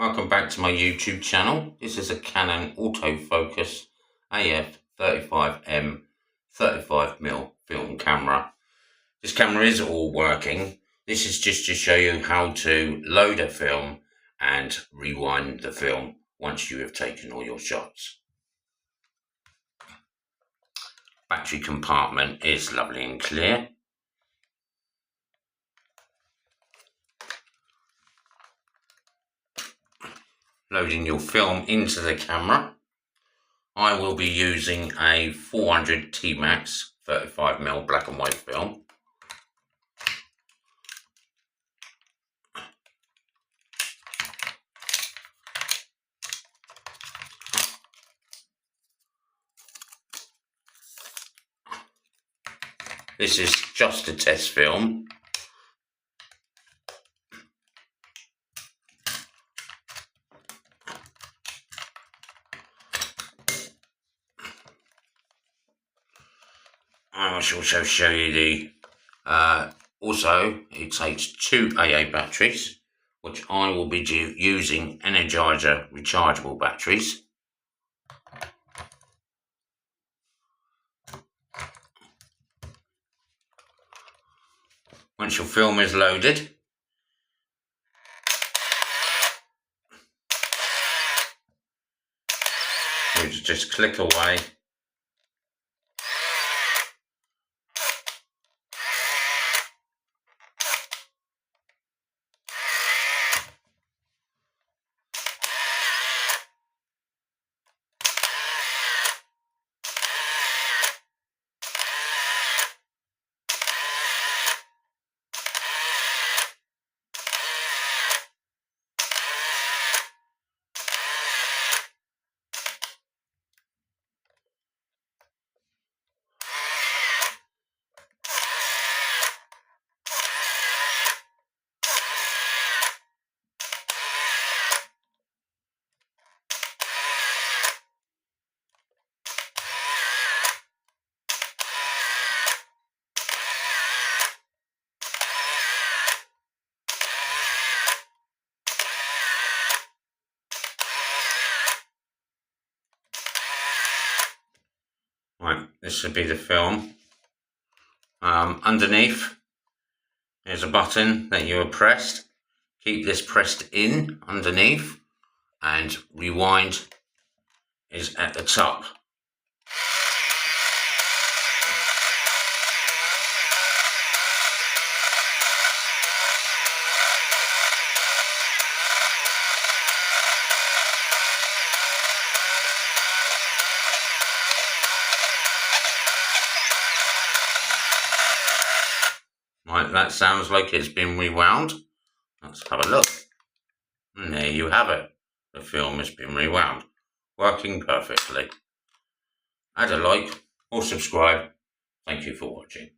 Welcome back to my YouTube channel. This is a Canon autofocus AF35M 35mm film camera. This camera is all working. This is just to show you how to load a film and rewind the film once you have taken all your shots. Battery compartment is lovely and clear. Loading your film into the camera. I will be using a 400 T-Max 35mm black and white film. This is just a test film. I will also show you the, also it takes two AA batteries, which I will be using Energizer rechargeable batteries. Once your film is loaded, you just click away. Right, this should be the film. Underneath, there's a button that you have pressed. Keep this pressed in underneath, and rewind is at the top. Right, that sounds like it's been rewound. Let's have a look. And there you have it. The film has been rewound, working perfectly. Add a like or subscribe. Thank you for watching.